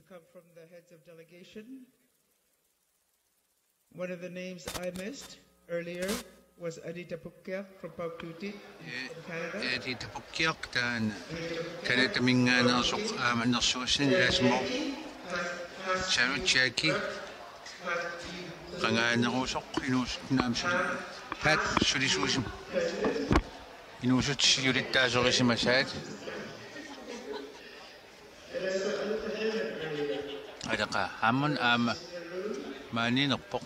come from the heads of delegation. One of the names I missed earlier was Anita Pukya from Paututi from Canada. Anita Pukya, dan Canada mingana sok nasosin lasmo. Sharon Cherokee. Kangana sok inus namsul. Pat sulisusim. Inusut yurita sorisimashad. Adaka hamon mani nopok.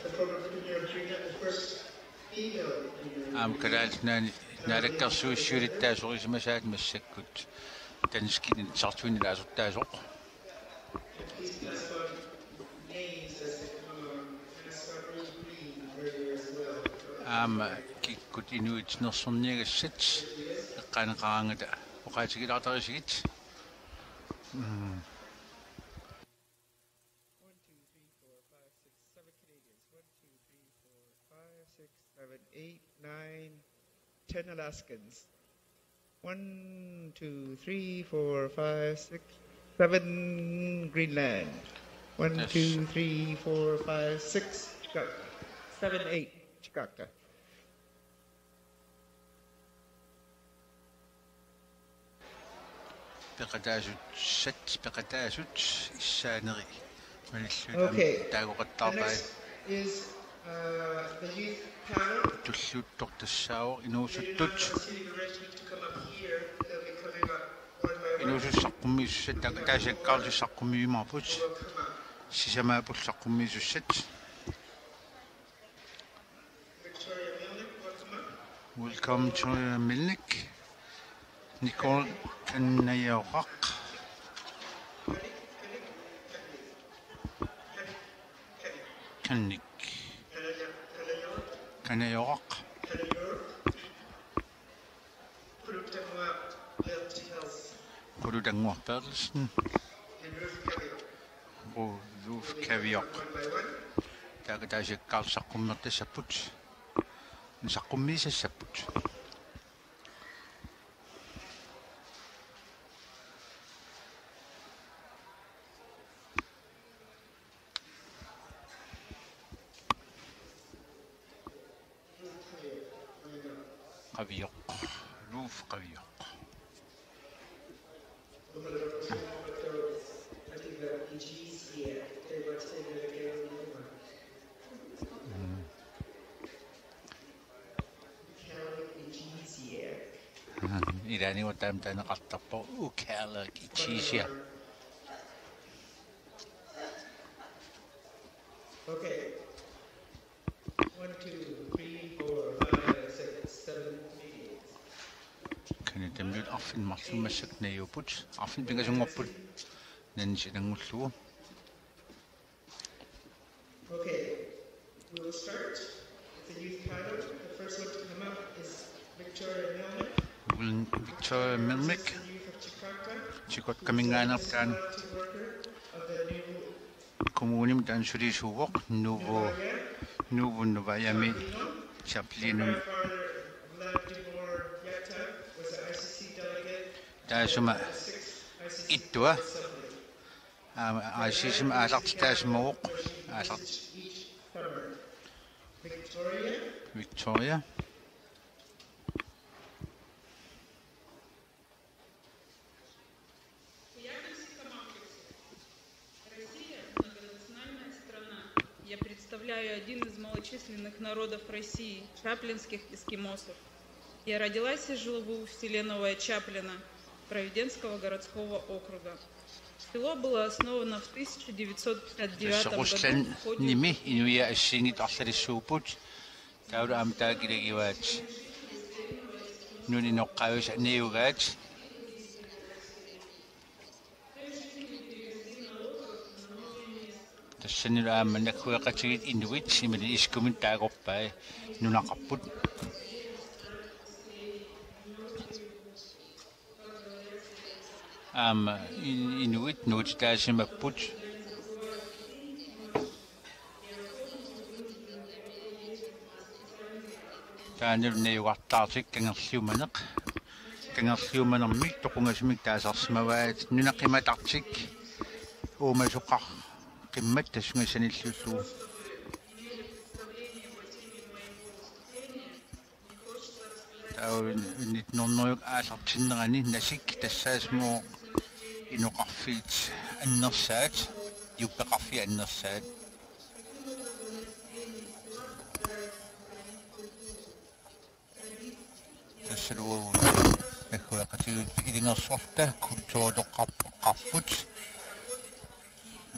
Kadang narekar sulit sorry masyad masekut tanskin sartwin lazot tazok kikut inuit norsonniga sits qanqaangata oqaatigilaartarisigit 10 Alaskans. 1, 2, 3, 4, 5, 6, 7 Greenland. 1, 2, 3, 4, 5, 6 Chicago. 7, 8 Chicago. Okay. Next is the youth panel. To shoot Dr. Shaw, in also touch. In also Sakumi set that as a culture Sakumi Mapuch. Sisama put Sakumi set. Welcome to Milnik. Nicole Kanayarak. Kanik. Kanayarak. Kurudangwa Perlsen. Roof Kaviok. Tagadaje Karl Sakumate Saput. Sakumis Saput. Kaviok. Roof Kaviok. Irani what time tayo nakatapo ukala kichisia. Okay. 1, 2, 3, 4, 5, 6, 7, 8. Kan het hem af in masuk na yoput. Af in pingas ngoput. Nen sidang ngutlu. Okay. We will start with the youth panel. The first one to come up is Victoria Milnick. Victoria Milnick. Chikot kamingana kan komunim dan suri suwok nuvo Novayami Chaplinum. Dasuma itua ICC asat dasmok asat Victoria. Я представляю один из малочисленных народов России, чаплинских эскимосов. Я родилась и живу в селе Новая Чаплина, Провиденского городского округа. Село было основано в 1959 году. Senira menekui kacit Inuit si menis komentar apa nuna kaput. Inuit nota si maput. Tanir ne wattatik kengal siumanak mik tokungas mik tasas mawat nuna kimatatik. уумасоқар қиммат тассунгасаниллуллуу нит норнойук аасартиннерани насик тассаасмуу иноқарфиит аннерсаат юппеқарфи аннерсаат тассалуу эхуақатигут илингерсорта культууртоққарпут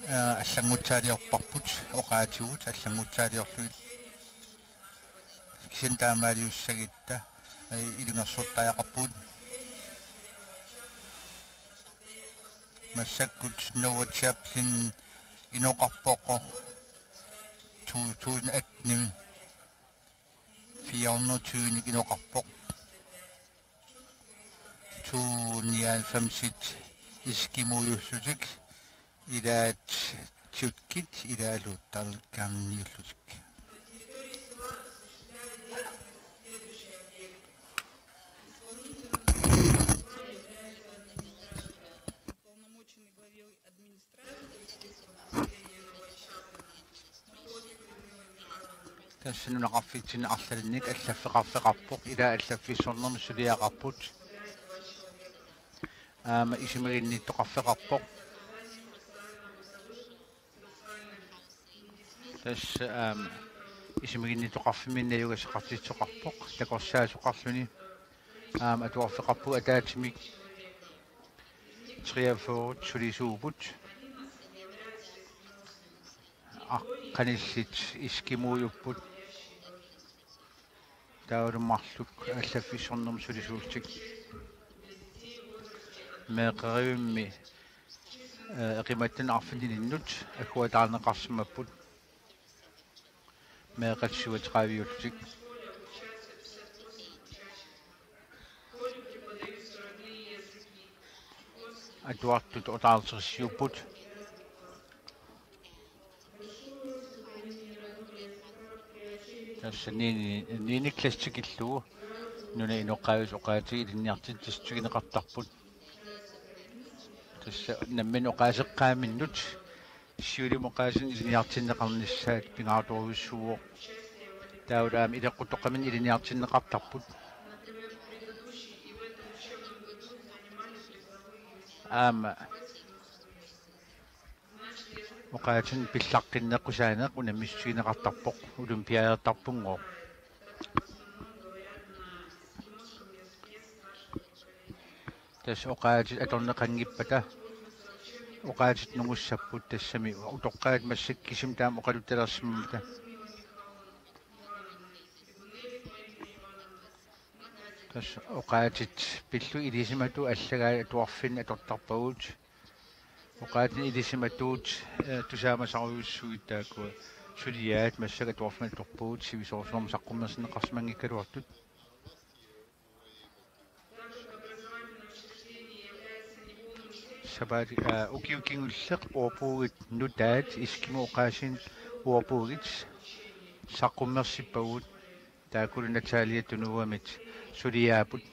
аллангутсаалиорпарпут оқаатигут аллангутсаалиорлуит кисентаамаалиуссагитта илингерсортаақарпут массаккут новачаплин иноқарпоқо 2018 420 иноқарпоқ 295 искимуйуссутик илаат тюткит илаалуттар карниуллутик тассанунақарфитсина арлалинник аллаффеқарфеқарпоқ ила аллаффиссорнерми сулиақарпут исимагинниттоқарфеқарпоқ тасс исимагинниттоқарфиминнаюгасеқартитсоқарпоқ такорсаасоқарлуни атуарфеқарпу атаатимик триафоот сулисуупут аққаниллит искимууйуппут тауруммарлук аллаффиссорнерми сулисуултик меқаривимми эқиматтан арфинилиннут акуатаарнеқарсимаппут меқатсуатраавиултик атуартут отаартерсиуппут тассанини классикиллуу нуна иноққаавис оқаати илинниартит тастугинеқартарпут тасса наммин оқаасеққааминнут сиулимоқаасин илиниартиннеқарниссаат пингааторуиссуо таулаам илеққутоқамин илиниартиннеқартарпут оқаатин пиллаққиннеққусаанеқ унаммиссугинеқартарпоқ олимпиаертарпунгоо тас оқаатит аторнеқангиппата оқаатит нугуссаппут тассами утоққаат массаккисим таам оқалутталерсиммата тас оқаатит пиллу илисимату аллагаа туарфин атортарпагут оқаатин илисиматуут тусаамасаруйуссуиттааккуа сулиаат массага туарфин торпуут сивисоорсуарма саққуммерсинеқарсимангиккалуартут сабаати укиукингуллеқ уопуугит нутаат искимооқаасин уопуугит саққуммерсиппагут таакулу натаалиаттунуамит сулиаапут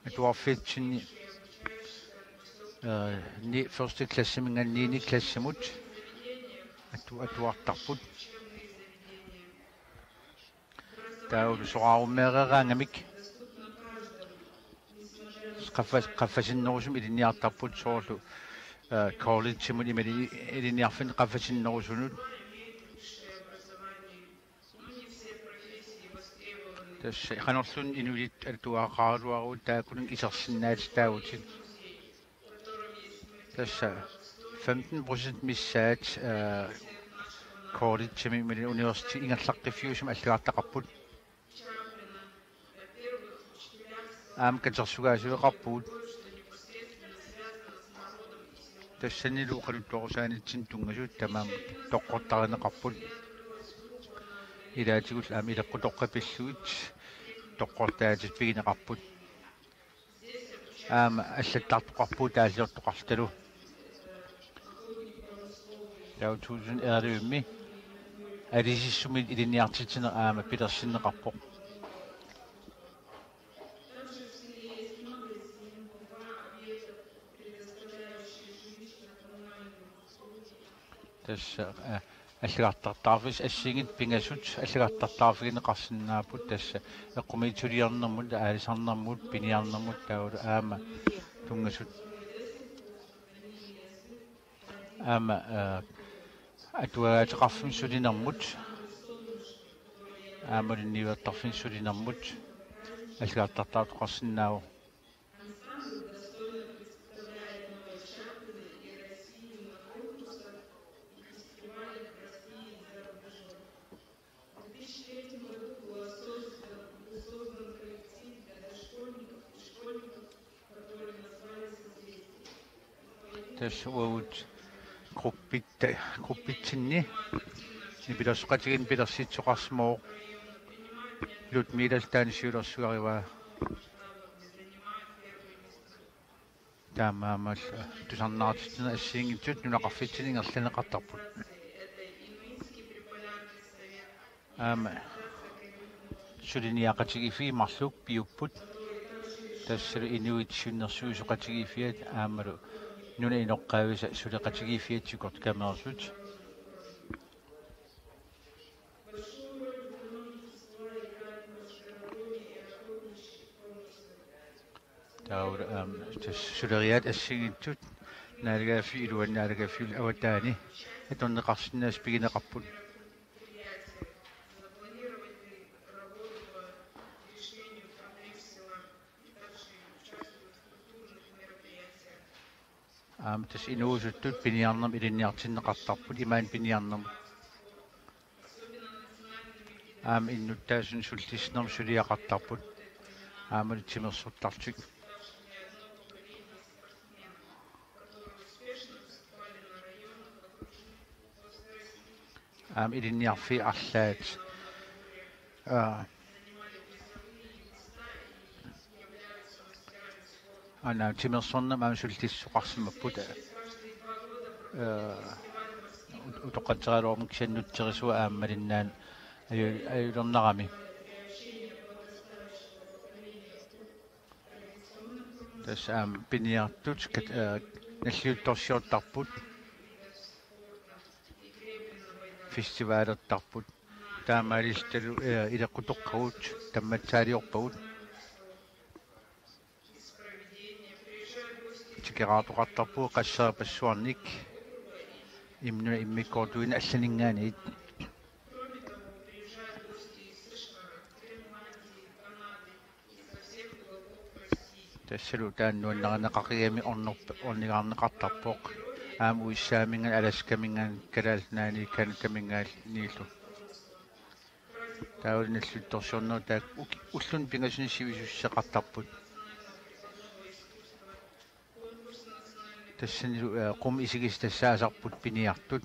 атуарфитсинни ни første klassemинган 9 классамут атуартарпут таулу сорааруммеэраангамик qaffasinnорусум илиниартарпут соорлу колледжимут имали илиниарфин qaffasinnорусунут тасса ханерлун инулит алтуаақаралуарут таакулун исерсиннаат таавутит тасса 15% миссаат колледжими имали университет ингерлаққиффиусум аллагаартақарпут катерсугаасуеқарпуут тассанилу қалуттуорусаанитсин тунгасуут тамаам тоққортаринеқарпут илаатигул илеққутоққапиллуит тоққортаатит пигинеқарпут аллаттартоқарпуут тааллиортоқарталу 2011 алисиссуми илиниартитсинераама пилерсиннеқарпоқ tässä аллагартартаарфис ассигит пингасут аллагартартаарфигин қарсиннаапут тасса эққумитсулиарнэрмут аалисарнэрмут пиниарнэрмут тааула аама тунгасут аама атуагаатеқарфин сулинэрмут аамалинниуаттарфин сулинэрмут аллагартартаарф қарсиннааву tässä uut gruppitsinni nipilasqatigin pilarsitsoqarsmoo Ludmila taanisiulersuariva taamaamal tusarnaartittina assiingitut nunaqarfitsiningерланеқартарпут аама сулиниақатигифи марлук пиуппут тассалу инуитсуиннэрсуусоқатигифиат аамалу нуна иноққаависа сулеқатигифиатсукорт камерсут таур сулериат ассигиттут наалгаафи илуаннаалгаафиул аватаани атоннеқарсинаас пигинеқарпут тас инуусуттут пиниарнам илинниартиннеқартарпут имаан пиниарнам иннуттааsun султиснерм сулиақартарпут тимерсуттартик илинниарфи арлаат ана тимерсорнам султиссоқарсимаппут утоқатсералуормик саннутсерисуа ааммалиннаан аюлернарами тас пиниартут наллиутторсиортарпут фестивалертарпут таамаалисталу илеққутоққарут тамматсаалиорпагут тикераатоқартарпуу қассаапассуарник имнуна иммиккортуин алланингаанит тассалу тааннуаннеранеқақигами орнигаарнеқартарпоқ уиссааминган аласкаминган калаалнаани канакамингаал нилу таулиналлутторсуорноо таак уллун пингасини сивисуссеқартарпут тассанилу қум исигис тассаасарпут пиниартут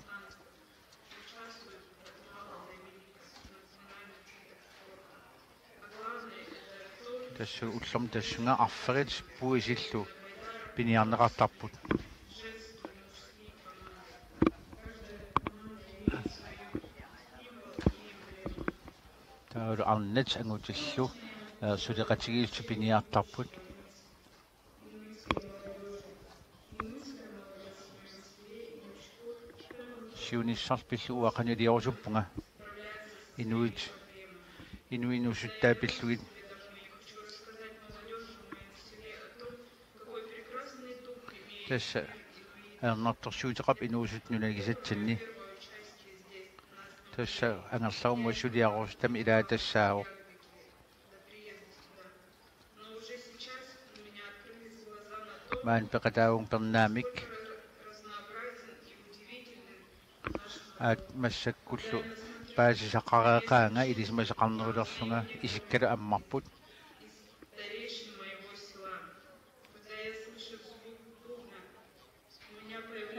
тассу уллум тассунга арферит пуисиллу пиниарнеқартарпут таулу арнат ангутиллу сулеқатигиилту пиниартарпут сиунissarpillu uaqaniuliorusuppunga inuinusuttaapilluit тасса аернартэрсуутеқап инуусутнунагисатсинни тасса ангерларумуа сулиарорустами илаатассааво маан пеқатаагун пернаамик массаккуллу паасисаққареқаанга илисмасақарнерулерлунга исиккала аммарпут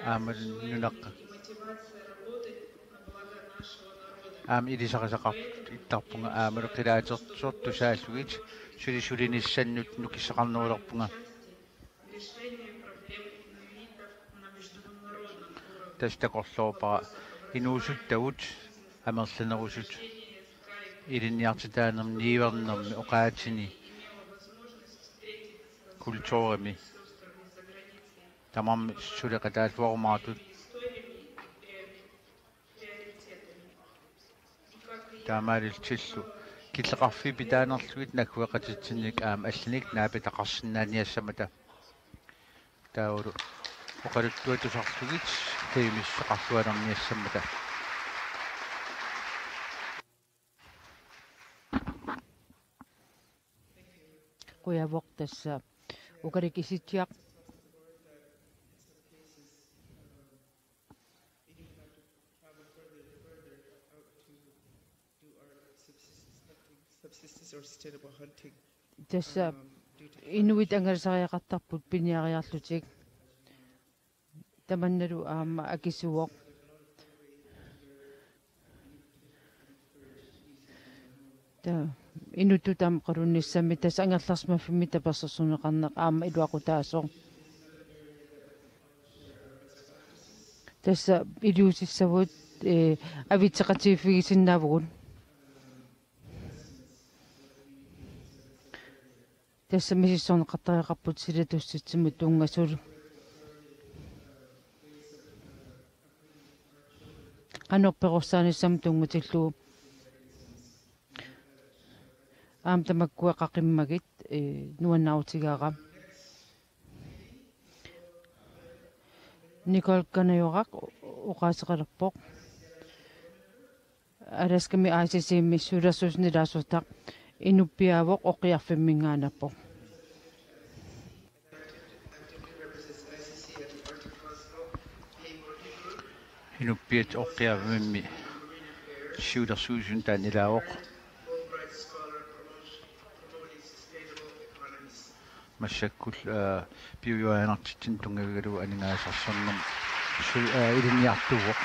нунаққа илисақасақарпут иттарпунга аамалу қилаатертуссааллугит сулисулиниссаннут нукиссақарнерулерпунга тастақорлоопара инуусуттагут амерланерусут илинниартитаанерм ниивернерми оқаатини культуурами тамам сулеқатаалуармаатут таамаалилтиллу киллеқарфи питаанерлугит накуэқатитсинник алланик наапитақарсинаниассамата тауру оқалуттуатусарлугит таимиссеқарлуалерниассамата Kuiavok tässä ukarikisitiak subsistence or sustainable hunting. tässä inuit angarsariaqartarput piniariarlutik tamannalu aama akisuoq ta inututam qarunissami tässä angerlarsmaffimi tapersersuneqarneq aama iluaqutaasoq tässä iluusissavut avitseqatiiffigisinnaavgun tässä misissorneqartariaqarput silatussitsimut tuungasulu qanorperorsaanissamu tuungutillu tamakkueqaqimmagit nuannautigaara Nicole Kanayoraq uqaaseqalerpoq alaskami ICC-p sulersuusnilaasuutaq inuppiaavoq oqiarfimmingaanappoq inuppiat oqqiavimmi siulersuusun taanilaavoq массаккул пиуюаанартитсин тунгавигалу анигаасарсэрнэм илинниартуоқ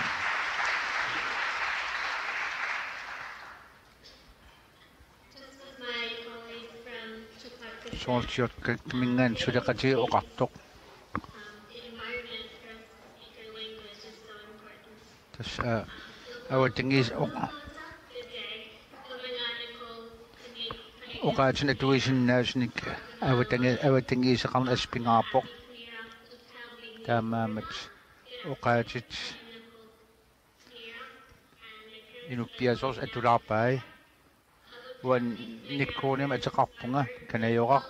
соолтиот кимингаан сулеқати оқартоқ тас ауатингис оқаатина туисиннаасник аватингисеқарна аспингаарпоқ таамаамат оқаатит инуппиасорс атулаарпай уан никкооним атеқарпунга канаёрар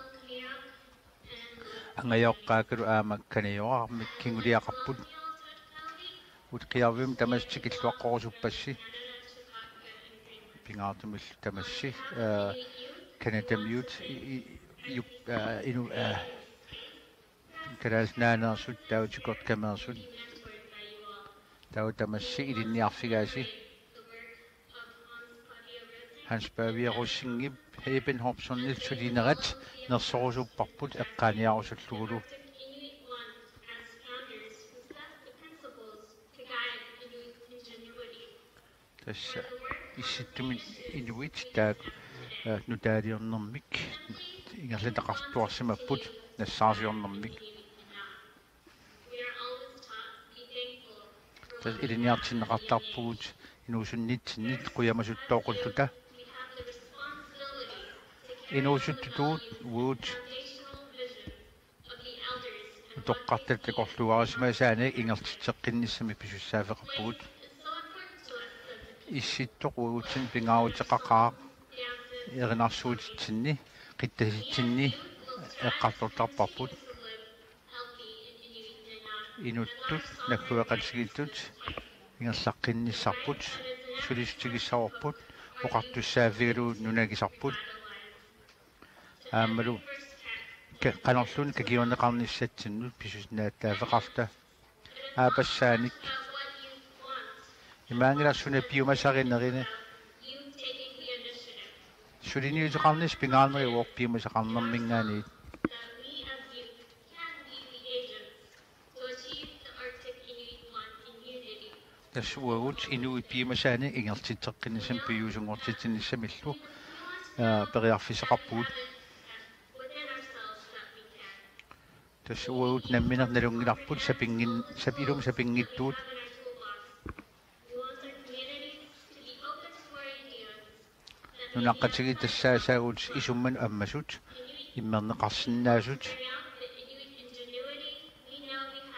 ангаяоққаакалу аама канаёрар миккингулиақарпут утқиарвим тамастикиллуаққорусуппасси пингаартумил тамасси канатамиут ину караснаанаерсут таутикорт камерсут таутамасси илинниарфигааси Hans Bavierussingip Heben Hobsonil Tudineret Nersorusupparput eqqaaniarusullugulu Tassa issittumit inuit taak nutaaliornermik ingerlataqartuarsimapput nassaarsiornermik Tas iliniartinneqartarpugut inuusunnitsinit quyamasuttoqulluta inuusuttutuut uut toqqartataqorluarisimasaane ingertitseqqinissami pisussaaveqarpugut issittoq uutsin pingaavutеқақаа erinaarsuutitsinni qittasitsinni eqqartortarparput inuttut nakkueqatigitut ingerlaqqinissarput sulistigissaorput oqartussaavigalu nunagisarput аамалу qanorlun kakiorneqarnissatsinut pisusnaattaafeqarta aapasaanik имаангиларсуна пиумасаринерина сулиниутеқарнис пингаарнери уор пиумасақарнермингаани тассуагут инуит пиумасаани ингертитеққинисам пиусунгортитсинissамиллу периарфисеқарпуут тассуагут намминер налунгиларпут сапингиттуут нунаққатиги тассаасаагут исумман аммасут иммернеқарсинаасут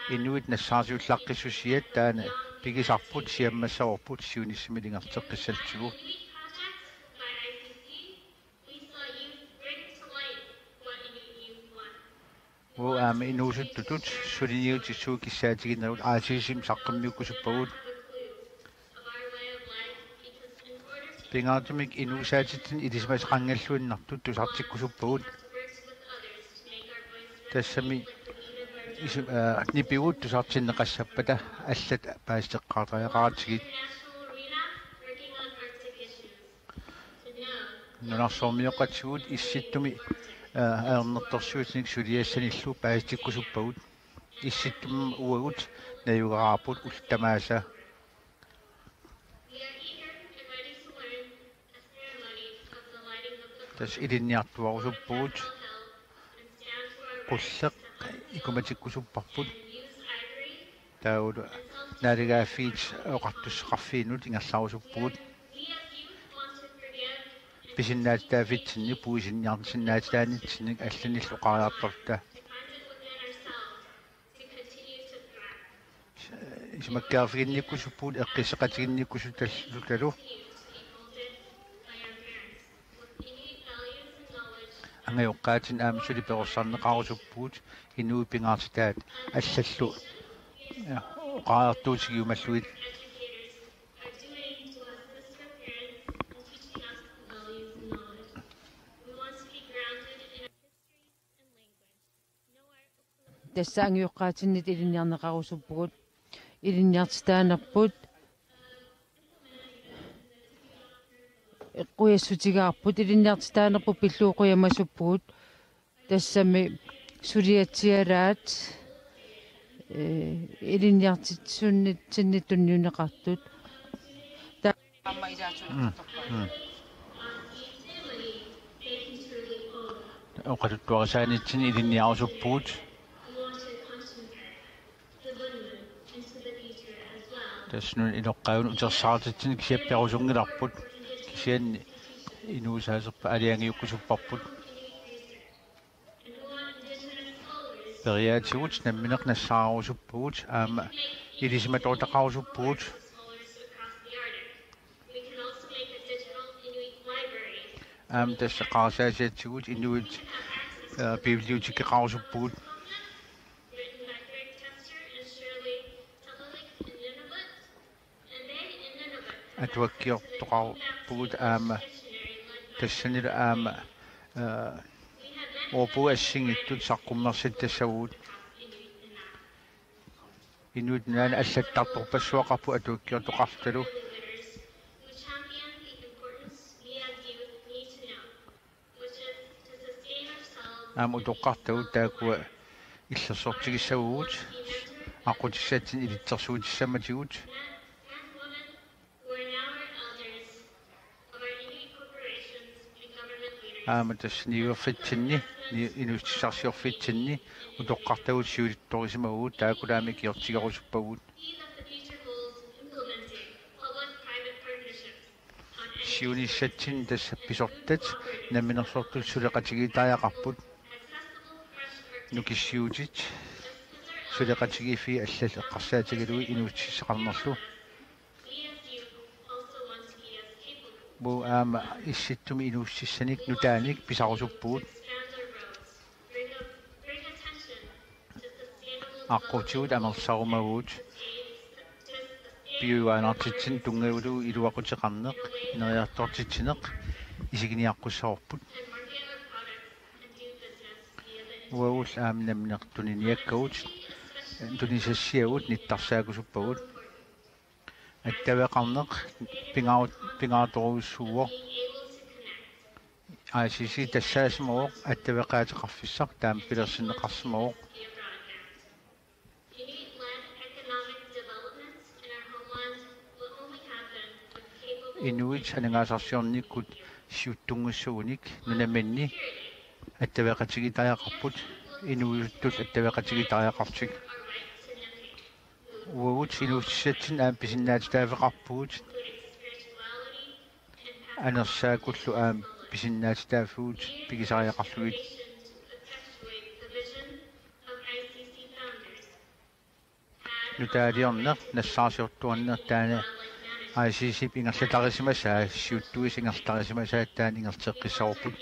инуит нассаасиуллаққиссусиат таана пигисарпут сиаммассаорпут сиуниссимилингартеққиссалтигу wo inuusuttutut suliniutissuuk kissaatiginnerut ICC saqqammiukkusuppagut pingaartumik inuusaatitsin ilismas qangalluinnartut tusartikkusuppagut тассами нипиут тусартиннеқассаппата аллат паастеққартаяқаратигит нунарсоормиоқатсигут исситтуми аернерторсуутник сулиассаниллу паастиккусуппагут исситтум уагут наюгараарпут ултамааса тас илинниартуарусуппугут qulleq ikumatikkusupparput taulu naligaafiit oqartusseqarfiinut ingerlarusuppugut pisinnaataafitsinni puisinniartinnaataanitsinnik allanillu qariartorta ismakkaarfiginnikkusuppuut eqqisseqatiginnikkusutalu ангайоққаатин аамсули пероссарнеқарусуппуут инуи пингаартитаат аллаллу оқаартуутигиумаллуит тассаангиоққаатиннит илинниарнеқарусуппугут илинниартитаанерпут эққуяссутигаарпут илинниартитаанерпу пиллууқуямасуппугут тассами сулиатсиалаат илинниартитсуннитсинниттунниунеқартут таама исаасуттарпаа оқатуттуарисаанитсини илинниарусуппугут таснун илоққаун утерсаартитсини кисиаппиарусунгиларпут кисианни инуусаасерпа алиангиуккусуппарпут периаатигут намминеқ нассаарусуппугут аама илисиматортақарусуппугут аама тассақарсаасиатсигут инуит библиотекеқарусуппугут атуаккиортоқарпугут аама тассанила аама опуассингиттут саққуммерсит тассагуут инуит наана аллаттарторпассуақарпу атуаккиортоқарталу аама утоққартагут таакуа иллерсортигиссагуут аққутиссаатсин илитсерсуутиссаматигут аама тассниуерфитсинни инустиссарсиорфитсинни утоққартагут сиулитторисимагуут таакулаами киортигарусуппагут сиуниссатсин тассапписортат намминерсортут сулеқатигитааяқарпут нукиссиутит сулеқатигифи аллал эққарсаатигалуи инустиссақарнерлу бу аама исситтуми инууссиссаник нутааник писарусуппуут аққутиут амерсарумагуут пиуаанартитсин тунгавулу илуақутеқарнеқ инериартортитсинеқ исигиниаққуссаорпут уаул аамнамнеқ туниниаккаут тунисассиагут ниттарсаакусуппагут аттавеқарнеқ пингааторуссууо ICC тассаасмоо аттавеқаатеқарфиссақ таам пилерсинеқарсмоо инуит анангаасарсиорниккут сиуттунгуссууник нунаманни аттавеқатигитааяқарпут инуиуттут аттавеқатигитааяқартик уут инуссатсин аам писиннаатитаафеқарпуут анерсаакуллу аам писиннаатитаафуут пигисариақарлуит нутаалиорнеқ нассаасиортуаннеқ таана ICC-p ингерлатарисимасаа сиуттуис ингерлатарисимасаа таан ингертеққиссаорпут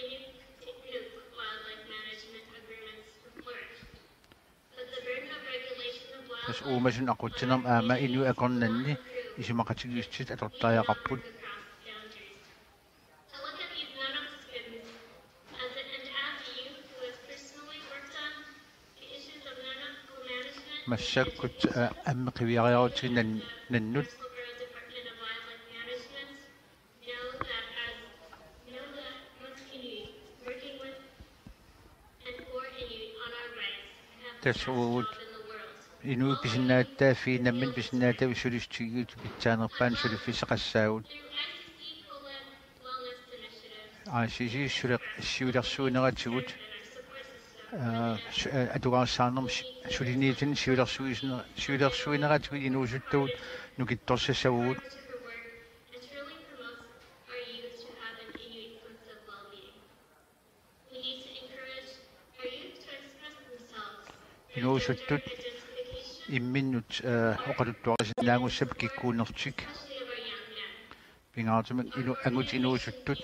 tas uumasun aqutsinam aama inu akornanni isumaqatigiussit atortaajaqarput massakkut ammeqiviariarutiginan nannut tassuut inu pisinnaattaa fiinammin pisinnaata usulistigiut pitsaanerpaan suliffiseqassaagut ICC siulersuuneratigut atugaarsaarnerm suliniitin siulersuineratigut inuusuttagut nukittorsasavugut inuusuttut imminnut oqaluttuarisinnaangussap kikkuunertik pingaartumak angut inuusuttut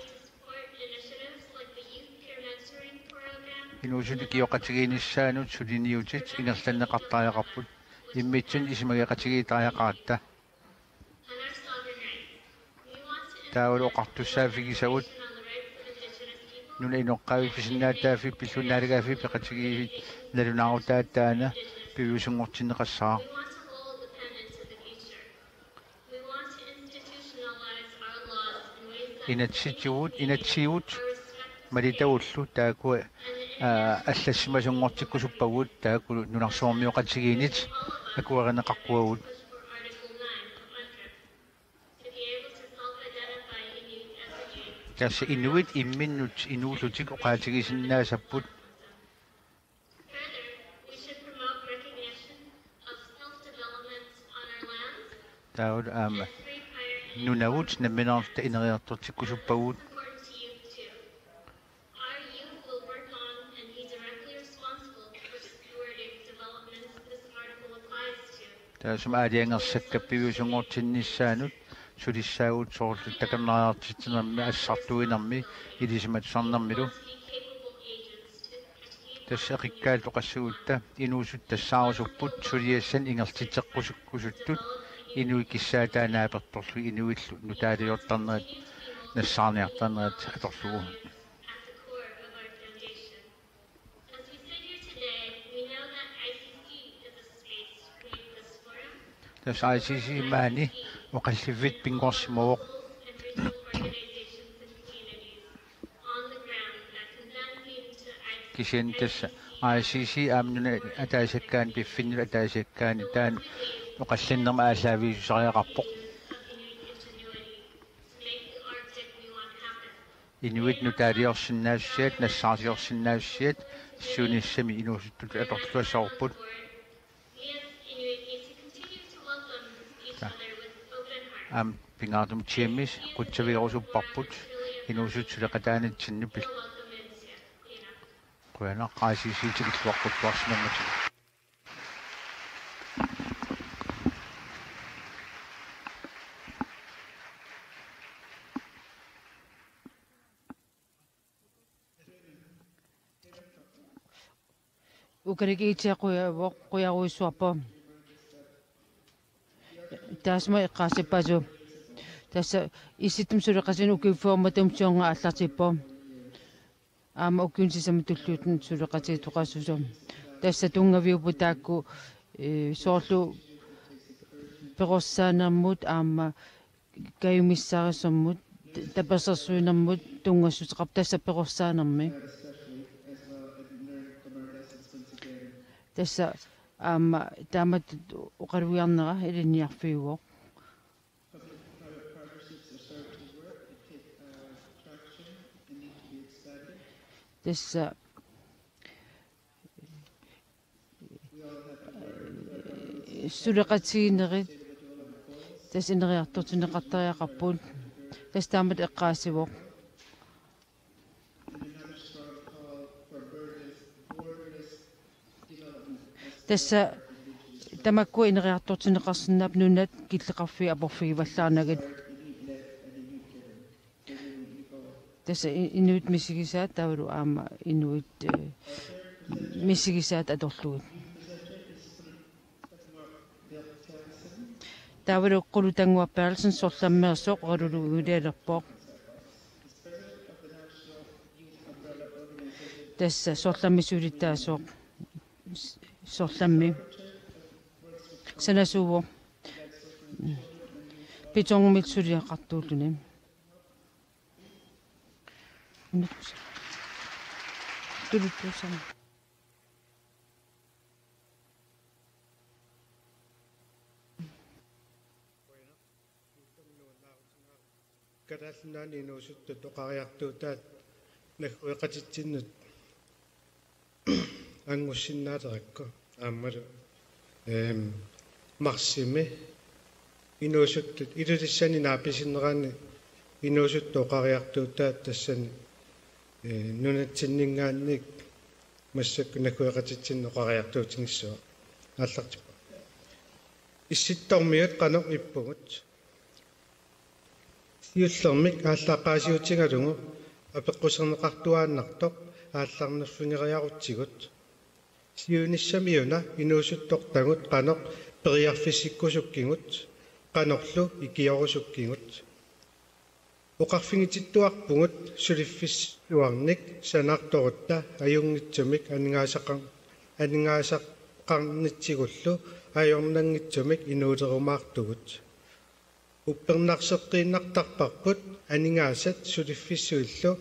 inuusutu kioqatigiinissaanut suliniutit ingerlanneqartaajaqarput immitsun isimageqatigiitaajaqaatta taawul oqartussaafigisagut nuna inoqqaavi pisinnaataafi pillunaarigaafi peqatigiivit nalunaaruttaattaana piviusungortinneqassaa inatsiut malitaullu taaku аллассимасунгортиккусуппагут тааку нунарсуормиоқатигиинит акуаринеқарпуагут тасса инуит имминнут инууллутик оқаатигисиннаасаппут таауд аама нунавут намминаарта инериартортиккусуппагут таасумаалиангерсаккаппивиусунгортиннissaanут сулиссаагут соорлу таканнариартитсинерми ассартуинерми илисиматсарнермилу тассақиккаал тоқассугутта инуусут тассаарусуппут сулиассан ингертитеққусуккусуттут инуиккиссаатаанааперторлу инуиллу нутаалиортарнерат нассаарниартарнерат аторлугу tas ICC maani oqallivit pingorsimuoq kisen tassa ICC aamnuna ataasakkaan piffinnula ataasakkaani taan oqallinnerma aalaaviisusariaqarpoq inuit nutaaliorsinnaassiat nassaarsiorsinnaassiat suunissami inuusuttut atorluassaorput am pingaardum tiemmis qutsaviorusupparput inuusut suleqataanitsinnu pil qoyana qaasiisiitikilluarquttuarsinermati ukarikiitiaquyaavoq quyaruissuarpa taasma iqqaasippasu tassa issittum suleqasin ukiuffuarmatum suunga allartippa aama ukiunsisama tulluutun suleqatiitoqassusum tassa tungaviupu taakku soorlu perossaanermut aama kayumissaarissermut tapasersuinermut tungassuteqap tassa perossaanermi tassa aama taamat uqaluiarnera iliniarfiuoq tassa suleqatiginerit tass ineriartortineqartariaqarput tass taamat eqqaasivoq tassa tamakku ineriartortineqarsinnaap nunat killeqarfi aporfigivallaarnagit tassa inuit misigisaat taavalu aama inuit misigisaat atorlugit Taavaru qulutanguappaarlsen sorlammersoq qarulu ulialerpoq. Tassa sorlamisulittaasoq sorlammi. Sanasuvo. Pitongmitsuliaqartuuluni. Tuluttuusama. Kadalnaani inuusuttut oqariartuutaat nagguiqatitsinut angussinnaalerakku aammalu marsimi inuusuttut ilulissani naapisinnerani inuusuttu oqariartuutaat tassani nunatsinningaannik массакку нагуиqatitsinnu oqariartuutinissuа ааллартиппа исситтормиут qanoq иппугут сиуллермик ааллаақаасиутингалугу апеққусернеқартуааннартоқ аалларнерфингериарутсигут сиуниссамиуна инуусуттортагут qanoq периарфиссиккусуккигут qanorlu икиорусуккигут оқарфингититтуарпугут сулиффиссуарник санаарторутта аюнгитсумик анингаасаққарнитсигуллу ajornangitsumik inuuterumаарtugut uppernarsеққииннартарпарпут анингаасат сулиффиссуиллу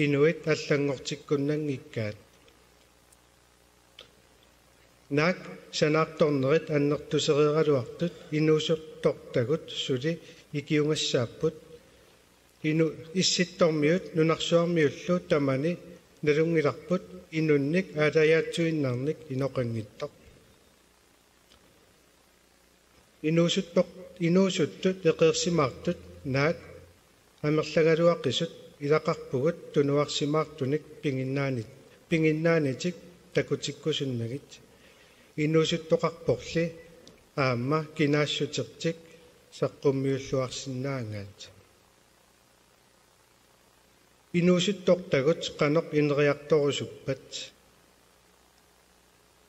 инуит аллангортиккуннангиккаат нак санаарторнерит аннертусериералуартут инуусертортагут сули икиунгассааппут ину исситтормиут нунарсуармиуллу тамани налунгиларпут инунник аалаяатсуиннарник иноқангиттоқ инуусуттут эқерсимаартут наат амерлагалуаққисут илақарпугут тунуарсимаартуник пингиннаанитик такутиккусуннагит инуусуттоқарпорли аама кинаассутертик саққуммиуллуарсиннаангаат инуусуттортагут қаноқ инериарторусуппат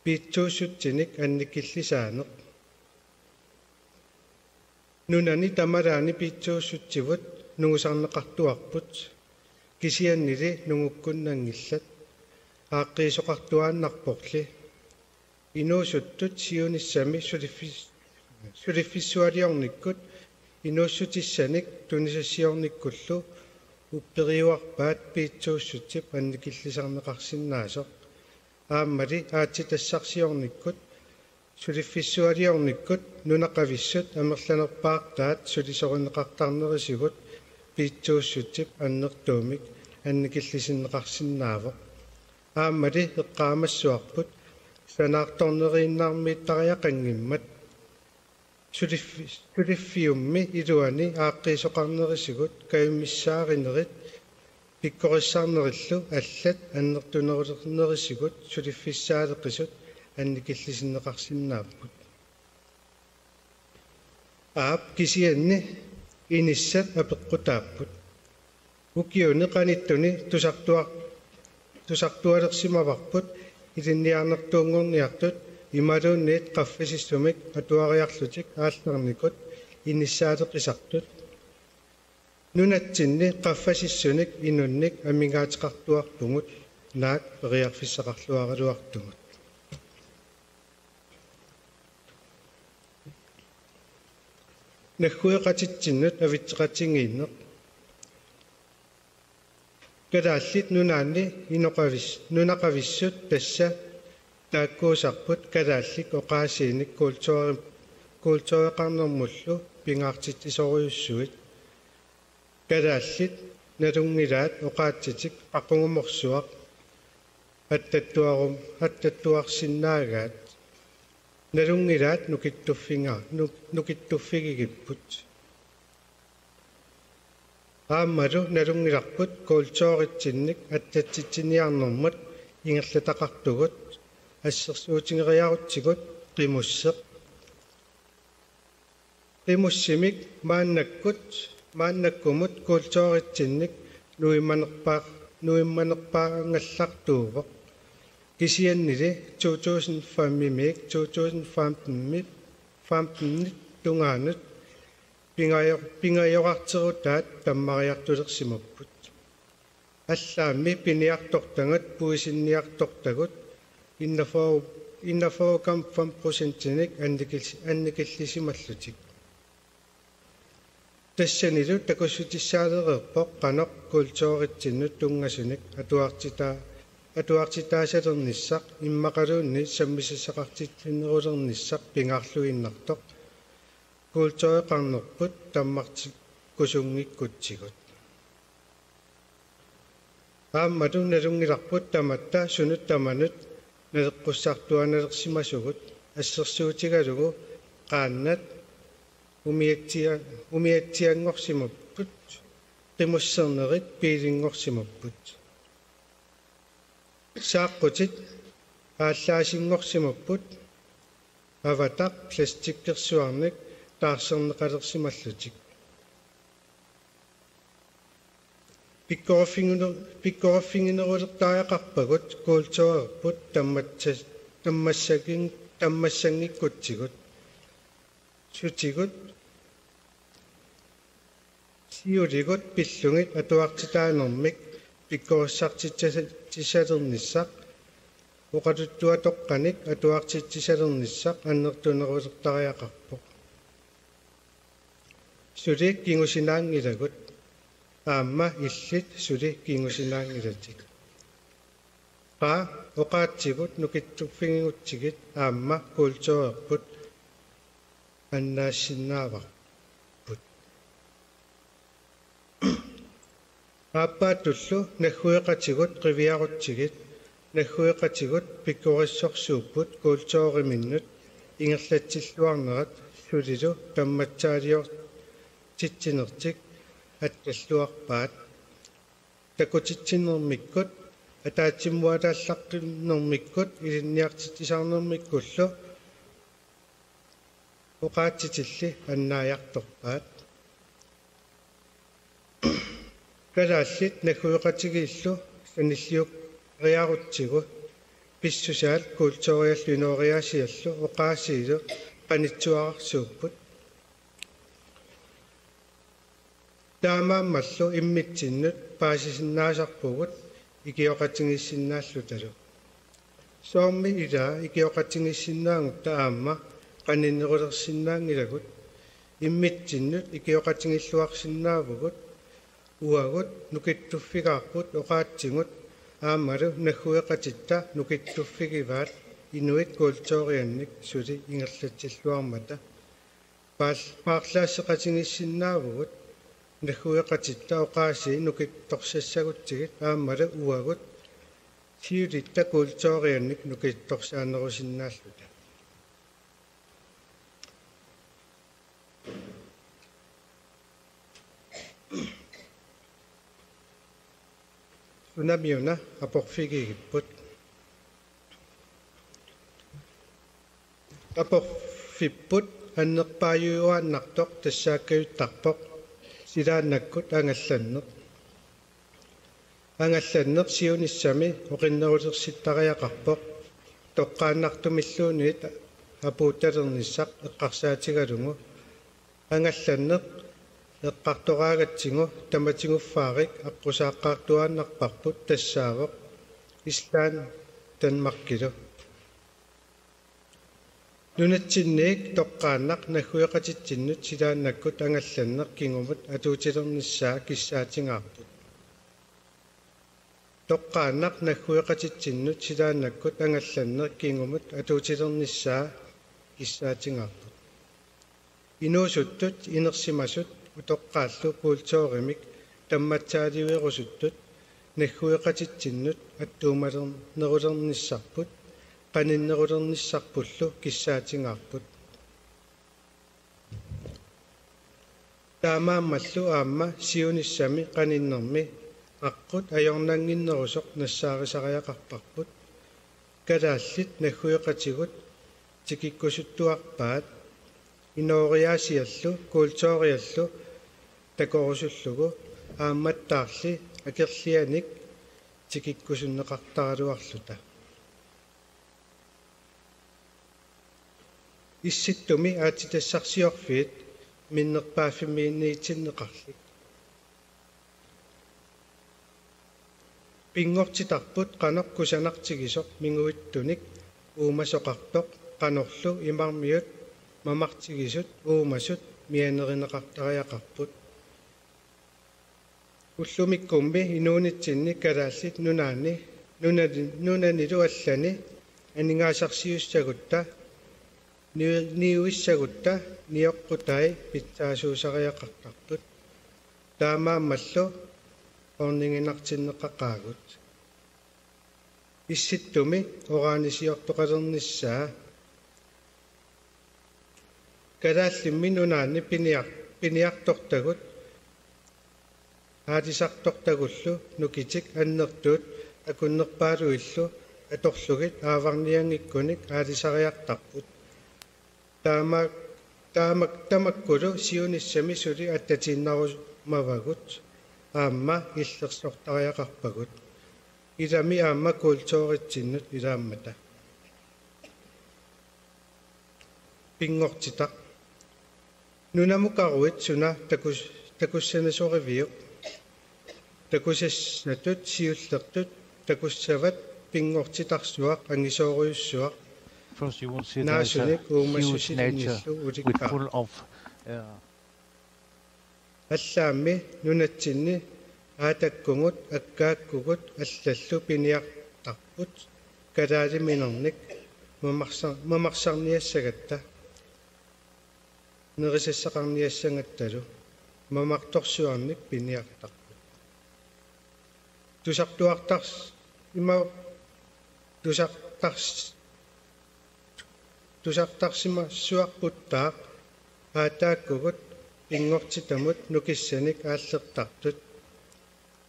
питсуусутсиник анникиллисаанеқ нунани тамараани питсуussutсивут нугусарнеқартуарпут кисианнили нугуккуннангиллат ааққиисоқартуааннарпорли инуусуттут сиуниссами сулиффиссуалиорниккут инууссутиссаник тунисассиорниккуллу уппериуарпаат питсуussутсип анникиллисарнеқарсинаасоқ ааммали аатситассарсиорниккут сулиффиссуалиорниккут нунақависсут амерланерпаартаат сулисоринеқартарнерисигут питсууссутсип аннертуумик анникиллисиннеқарсинаавоқ ааммали эққаамассуарпут санаарторнерииннаармииттариақангиммат сулиффиумми илуани ааққиисоқарнерисигут каюммиссааринерит пиккориссаарнериллу аллат аннертунерулернерисигут сулиффиссаалеқисут анникиллисиннеқарсинааппут аап кисианни иниссат апеққутааппут укиуни қаниттуни тусартуалерсимаварпут илинниарнертуунгорниартут ималуунниит қаффисиссумик атуариарлутик ааллерникут иниссаалеқисартут нунатсинни қаффасиссуник инунник амингаатеқартуарпугут наак периарфиссақарлуаралуартугут нахкуеқатитсиннут авитсеқатингииннеқ калааллит нунаанни нунақависсут тасса тааккуусарпут калааллик оқаасииник куултуеқарнермуллу пингаартитсисориуссуит калааллит налунгилаат оқаатситик ақунгуморсуақ аттаттуарсиннаагаат налунгилаат нукиттуффигигиппут ааммалу налунгиларпут куултуоритсинник аттатситсиниарнэрмут ингерлатақартугут ассерсуутингериарутсигут qimуссимик мааннаккумут куултуоритсинник нуимманерпаангаллартуувоқ кисианнили 2015 2015 tungaanut pingayorarterutaat tammariartulersimapput аллаами пиниартортангат пуисинниарторtagut иннафоокам 5%ник анникиллисималлутик тассанилу такуссутиссаалереерпоқ қанақ культууритсиннут тунгасуник атуартитаасалерниссақ иммақалуунни саммисассақартитсиннерулерниссақ пингаарлуиннартоқ культуреқарнерпут таммартик кусунгиккутсигут ааммату налунгиларпут таматта сунут таманут налеққуссартуаналерсимасугут ассерсуутигалугу qaannat umiatsiangorsimapput qimussernerit piilingorsimapput saaqqutit ааllaasingorsimapput avataq plastikkersuarnik taarserneqalersimallutik pikkorfinginerulertaaqarpagut kultureerput tammassangikkuttigut sutigut siuligut pillungit atuartitaanermik pikkorussartittisalernissaq uqatuttuatoqqanik atuartittisalernissaq annertunerulertariaqarpoq suli kingusinaangilagut aamma illit suli kingusinaangilatik qaa oqaatsigut nukittuffingiutsigit aamma kultureerput annaassinnaavarput aappaatullu naggueqatigut qiviarutsigit naggueqatigut pikkorissorsuupput kultuuriminnut ingerlatsilluarnerat sulilu tammatsaalior titsinertik атtalluарпаат такутитсиннэрмиккут атаатсиммуалааллаққиннэрмиккут илинниартитисаарнэрмиккуллу уqaатитилли аннааярторпаат калааллит наггуеқатигииллу саниллиук риарутсигу писсусаал культуриаллу инориасиаллу уqaасиилу qanitsuararsuupput таамааммаллу иммитсиннут паасисиннаасарпугут икиоқатингиссиннааллуталу соорми илаа икиоқатингиссиннаангут таамма qanиннерулерсиннаангилагут иммитсиннут икиоқатингиллуарсиннаавгут уагут нукиттуффигаарпут оqaатсигут аамалу наггуеқатитта нукиттуффигиваат инуит культурианник сули ингерлатсиллуармата паарлаассеқатингиссиннаавгут наггуеқатитта оqaasi нукитторсассагутсигит аамалу уагут сиулитта культурианник нукитторсаанерусиннааллута унамиуна апорфигигиппут апорфиппут аннерпааюуааннартоқ тассааккавиттарпоқ силааннаккут ангалланнер сиунissami оқиннерулерситтариақарпоқ тоққааннартумиллуунит апууталерниссақ эққарсаатигалугу ангалланнер эққартораагатсигу таматигуффаарик аққусааққаартуааннарпарпут тассаавоқ ислаан танмаркилу нунатсинниик тоққааннақ наггуеқатитсиннут силааннаккут ангалланнер кингумут атуутилерниссаа киссаатингаарпут тоққааннақ наггуеқатитсиннут силааннаккут ангалланнер кингумут атуутилерниссаа киссаатингаарпут инуусуттут инерсимасут утоққааллу культууримик тамматсаалиуерусуттут наггуеқатитсиннут аттуумалернерулерниссарпут qanиннерулерниссарпуллу киссаатингаарпут таамааммаллу аама сиунissami qanиннерми аққут ajornaanginnerusоқ нассаарисариақарпарпут калааллит наггуеқатигут тикиккусуттуарпаат инориасиаллу культуриаллу такорусуллугу аамматтаарли акерлианик тикиккусуннеқартаралуарлута Issittumi aatitassarsiorfiit minnerpaaffimiinniitinneqarlik. Pingortitarput qanorkusanartigisoq minguittunik uumasoqartoq qanorlu imarmiut mamartigisut uumasut mianerineqartariaqarput. Ullumikkummi inuunitsinni kalaallit nunanilu allani aningaasarsiussagutta niuissagutta nioqqutai pitsaasuusariaqartarput taamaammallu orninginartinneqqaqaagut. Issittumi oraanisiortoqalernissaa kalaallimmi nunaanni piniartortagut aalisartortagullu nukitik annertuut akunnerpaaluillu atorlugit aavarniangikkunik aalisariartarput taamakkulu siunissami suli attatiinnarumawagut aamma illersortariaqarpagut ilami aamma kultuuritsinnut ilaammata pingortitaq nunamukaruit suna takussanasoriviuq takusassatut siullertut takussavat pingortitarsuaq angisooriussuaq. First, you will see there is a huge nature with full of Allaammi nunatsinni aatakkungut akkaakkugut allallu piniartarput kalaaliminерник mamarsarniassagatta nerissassaqarniassangattalu mamartorsuarnik piniartarput tusartarsimassuarputtaaq aataakkugut ingortitamut nukissanik aallertartut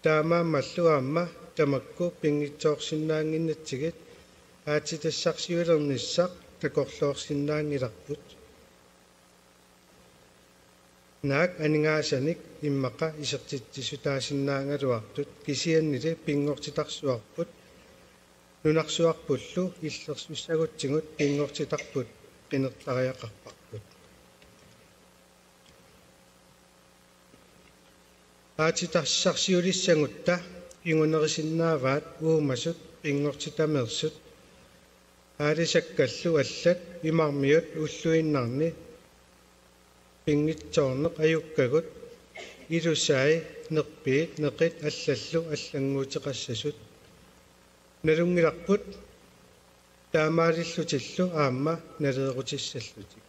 taamaammallu aamma tamakku pingitsoorsinnaanginnatsigit aatitassarsiulernissaq takorloorsinnaangilarput naak aningaassanik immaqa isertitsisutaasinnaangaluartut kisiannili pingortitarsuarput nunarsuarpullu illersussagutsigut pingortitarput qinertariaqarparput aatitassarsiulissangutta pingunerisinnaavat uumasut pingortitamersut aalisakkallu allat imarmiut ulluinnarni pingitsoorneq ajukkagut ilusaai nerpiit neqit allallu allanguutiqassasut nalungilarput taamaalillutillu aamma naleerutissallutik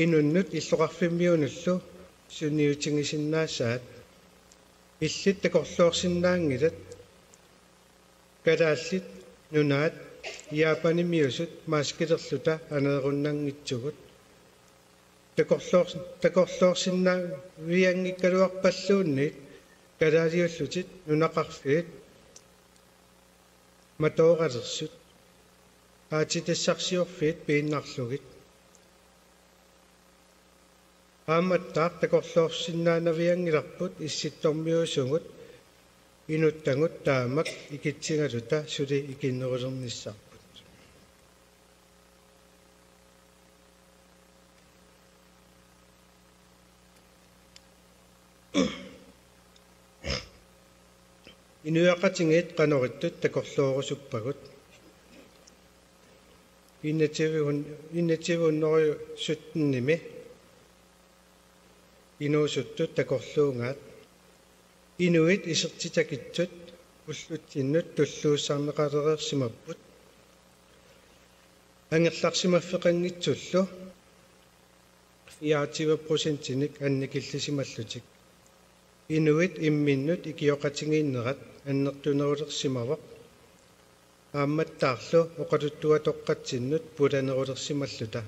inunnut illoqarfimmiunullu sunniutingisinnaassaat illit takorloorsinnaangilat kalaallit nunaat Japanimiusut maaskilerluta aneerunnangitsugut takorloorsinnaa viangikkaluarpalluunniit kalaaliullutit nunaqarfiit matooqalersut aatitassarsiorfiit piinnarlugit aammattaaq takorloorsinnaanaviangilarput issittormiusungut inuttangut taamak ikitsingaluta suli ikinnerulernissarput inuaqatingit qanorittut takorloorusuppagut innativunnorisutnimi inuusuttut takorluungaat inuit isertitakitsut ulluttinnut tulluussarneqalereersimapput angerlarsimaffeqanngitsullu 24% annikillisimallutik inuit imminnut ikioqatingiinnerat annertunerulersimavaq aammattaarlu oqaluttuatoqqatsinnut pulanerulersimalluta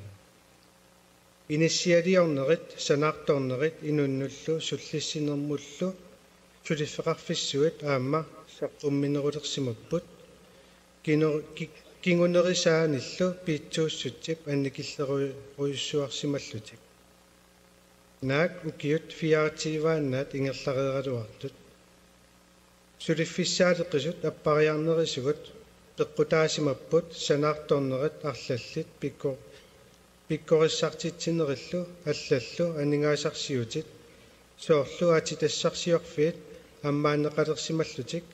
inisialiornerit sanaartornerit inunnullu sullissinermullu suliffeqarfissuit aamma saqqumminerulersimapput kingunerisaanillu piitsuussutip annikilleruissuarsimallutik naak ukiut fiaativaannaat ingerlareeraluartut suliffissaaleqisut appariarnerisugut peqqutaasimapput sanaartornerit arlallit pikkorissartitsinnerillu allallu aningaasarsiutit soorlu aatitassarsiorfiit аммаанеқалерсималлутик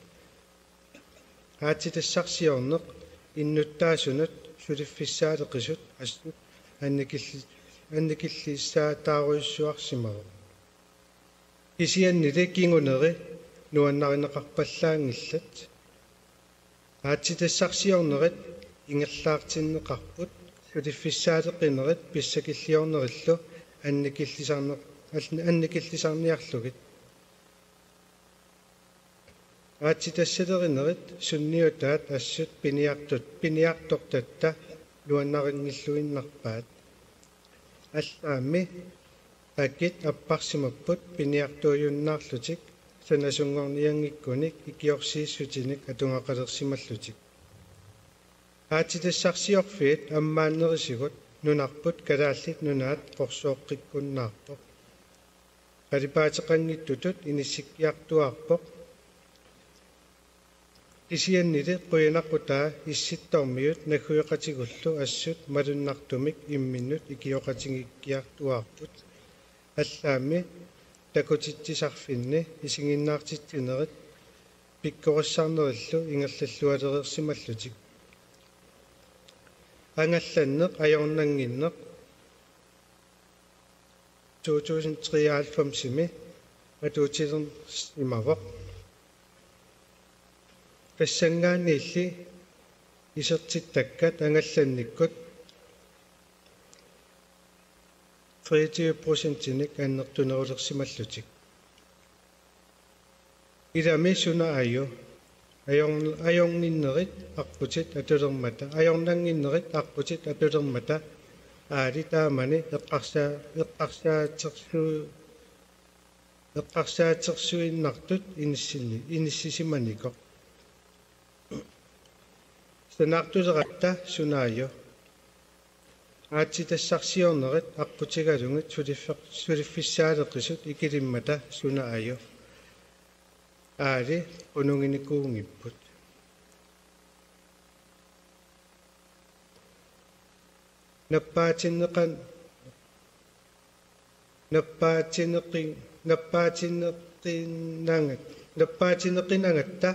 аатитассарсиорнеқ иннуттааsunut сулиффиссаалеқисут ассут анникиллиссаатааруйссуарсимава кисианнили кингунери нуаннаринеқарпаллаангиллат аатитассарсиорнерит ингерлаартиннеқарпут сулиффиссаалеқинерит писсакиллиорнериллу анникиллисарниарлугит аатитассалеринерит сунниутаат ассут пиниартортатта луаннарингиллуиннарпаат аллаами акит аппарсимаппут пиниартуйуннаарлутик санасунгорниангиккуник икиорсииссутиник атунгақалерсималлутик аатитассарсиорфиит аммааннерисигут нунарпут калааллит нунаат қорсооққиккуннаарпоқ қалипаатеқангиттутут иниссиккиартуаарпоқ кисианнили қуянаққутаа исситтормиут нахуеқатигуллу ассут малуннартумик имминнут икиоқатингиккиартуаарпут аллаами такутитсисарфинни исигиннаартитсинерит пиккориссарнериллу ингерллаллуалерерсималлутик ангалланнеқ аёрнангиннеқ 2093 атуутилер имавоқ кассангаанниилли исертиттаккат ангалланниккут 30%ник аннертунерулерсималлутик илами суна айо аёрниннерит арпутит атулермата аёрнангиннерит арпутит атулермата аали таамани эққарсаатерсуиннартут иниссисиманико станартулератта сунаайо аатитассарсиорнерит арпутигалунгит сулиффиссаалеқисут икилиммата сунаайо аали унунгиникуунгиппут наппаатинеқинангатта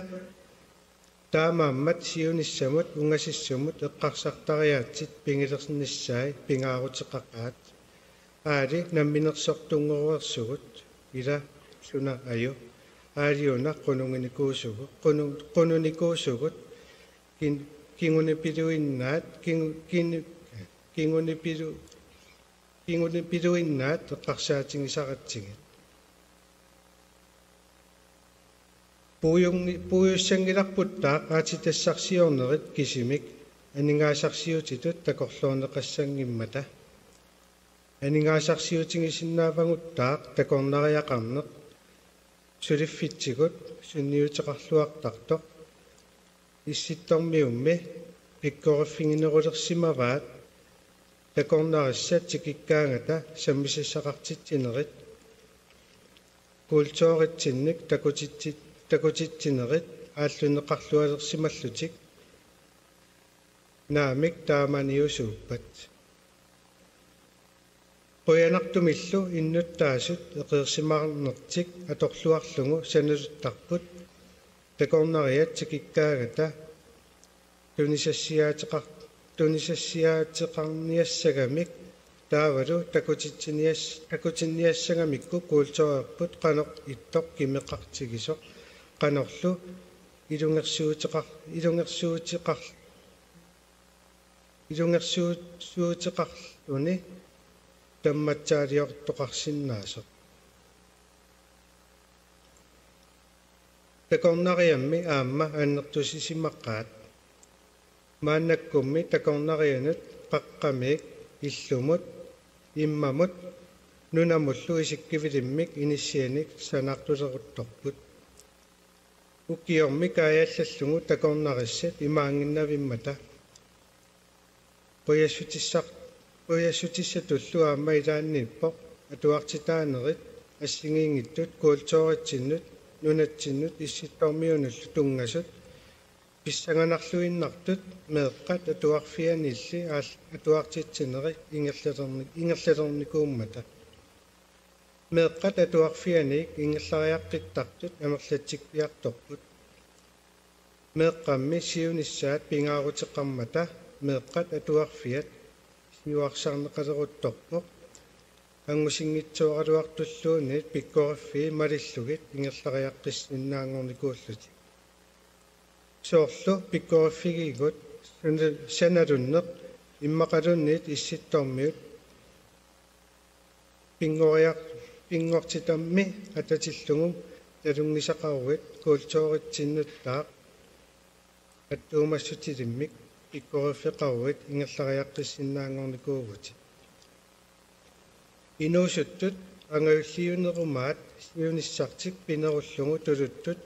таамааммат сиунissамут унгасиссумут эққарсартариаатсит пингилерсиннссаи пингаарутеқақаат аали намминерсортунгоруерсугут ила суна аю аалиуна қунуникуусугут кингунипилуиннаат кингунипилуиннаат эққарсаатингисаратсигит пуйуссангиларпуттаақ аатитассарсиорнерит кисимик анингаасарсиутитут такорлуунеқассангиммата анингаасарсиутингисиннаавагуттаақ такорнариақарнеқ сулиффитсигут сунниутеқарлуартартоқ исситтормиумми пиккориффигинерулерсимаваат такорнариссат тикиккаангата саммисассақартитсинерит култуоритсинник такутитсинерит ааллунеқарлуалерсималлутик наамик тааманиусууппат қуянартумиллу иннуттаасут эқерсимаарнертик аторлуарлугу саналуттарпут такорнариат тикиккаагата тунисассиаатеқарниассагамик таавалу такутинниассагамикку куултуарпут қанеқ иттоқ кимеқартигисоқ qanorlu ilungersuutiqarluni tammatsaaliortoqarsinnaasoq takornariammi aamma aannertusisimaqqaat maannakkummi takornarianut qaqqamiik illumut immamut nunamullu isikkivilimmik inissianik sanaartuleruttorput ukiormi kaayallallungu takornarissat imaanginnavimmata poyasutissatullu aamma ilaannippoq atuartitaanerit assingiingittut kuultooratsinnut nunatsinut issittormiunullu tungasut писсанганарлуиннартут меэккат атуарфианилли атуартитсинери ингерлерникууммата меэккат атуарфианик ингерлариаққиттартут амерлатсикпиарторпут меэккамми сиунissaат пингаарутеққармата меэккат атуарфиат сиуарсаарнеқалерутторпоқ ангусингитсуаралуартуллуунит пиккориффи малиллугит ингерлариаққиссиннаангорникууллути соорлу пиккориффигигут саналуннеқ иммақалуннит исситтормиут пингортитамми ататиллугум талунгисақаруит култуоритсиннуттаақ аттуумассутилиммик пиккориффеқаруит ингерлариаққиссиннаангорникуугути инуусуттут ангавиллиунерумаат сиуниссартик пинеруллугу тулуттут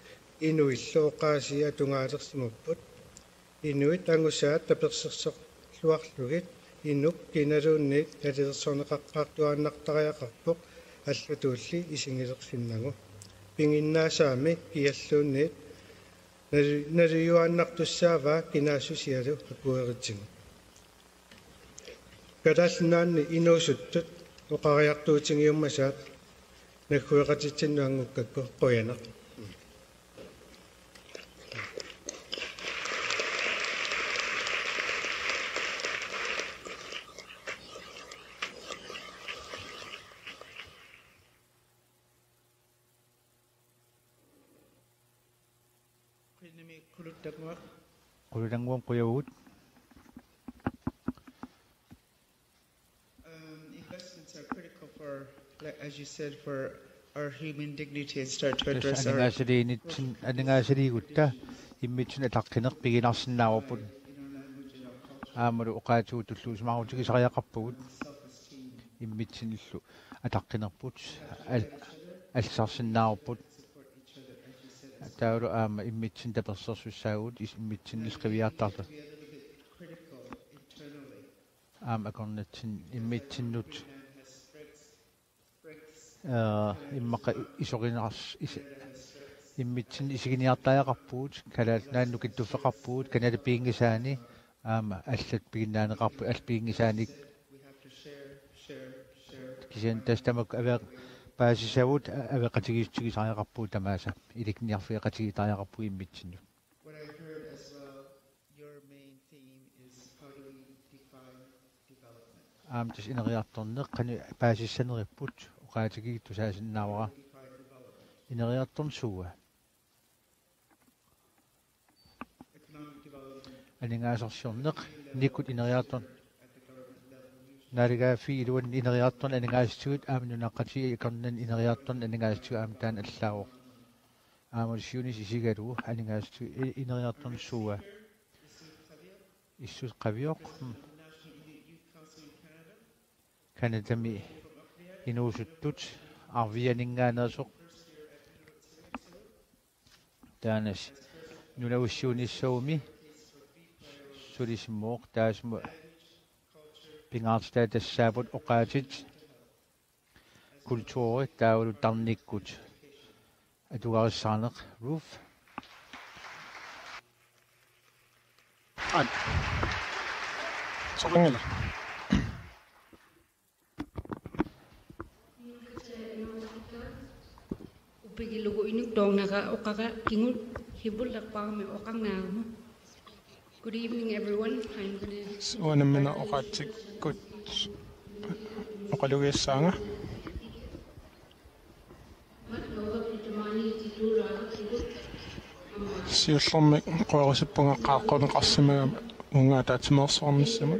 инуиллу оқаасиа тунгаалерсимуппут инуит ангусаат таперсерсерлуарлугит инук киналуунниит талерсорнеқаққартуааннартариақарпоқ аллатуулли исингилерсиннагу пингиннаасаами киаллуунниит налуюааннартуссааваа кинаассусиалу акуеритсигу кадалнаанни инуусуттут оқариартуутингиуммасаат наггуеқатитсиннуангуккакку қоянеқ Kulutangwang kuyawut. Investments are critical for, as you said, for our human dignity and start to address our... Anangasiriigutta immitsun ataqqineq piginarsinnaavaput aamalu oqaatuutulluusmaarutikisariaqarpugut immitsinillu ataqqinerput алсарсиннаарпут таулу аама иммитсин таперсерсуссаагут иммитсиннилқивиаартарта аама акорнатсин иммитсиннут иммақа исоринарс иммитсин исигиниартааяқарпуут калаат наанну киттуффеқарпуут канала пиингисаани аама аллат пигиннаанеқарпу алпиингисааник кисен тастамак авеа паасисавут авеқатигиутсигисариақарпуу тамааса иликниарфиақатигитариақарпу иммитсинну What I heard as well, your main theme is how do we define development? аамтас инериарторнеқ қани паасиссанериппут оqaатигииттусаасиннаавара инериарторн сууа Economic development анингаасорсиорнеқ никут инериарторн налигафи илуан инериарторн анингаастигут аамнунаққати икорнан инериарторн анингаастигу аамтаан аллаавоқ аамулсиунис исигалугу анингаастигу инериарторн сууа иссус қавиоқ канадами инуусуттут арвианингаанерсоқ таанас нунауссиуниссауми сулисиммооқ таасму пингаартаа тассаапут оqaатит культуори таавалу тарниккут атугариссаарнеқ roof соқангала upigillugu inuk doonnaga oqaga kingul hibullaqpaarmi oqarnaarumu. Good evening everyone. I'm going to суанаммина оқаатсиккут оқалугиссаанга сиуллэрми қуарусиппунга қааққунеқарсимага унгаа атааtsimeersuarnissama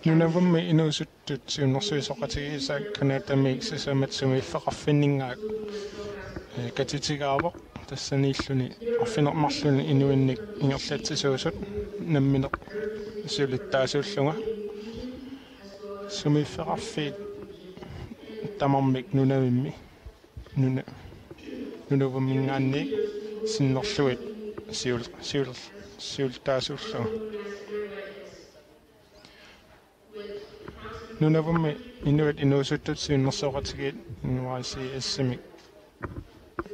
нунавамми инуусуттут сиуннэрсуисоқатигисаак канаатамииксисаматсумииффеқарфиннингаак катитигаавоқ тассанииллуни арфинермарлуни инуинник ингерлатсисуусут намминеқ сиулиттаасууллунга сумииффеқарфиит тамармик нунавимми нунаваммингаанник синнерлуит siultaasulluu nunavummi inuit inuusuttut siunnersoqatigiit ICC-mik